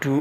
2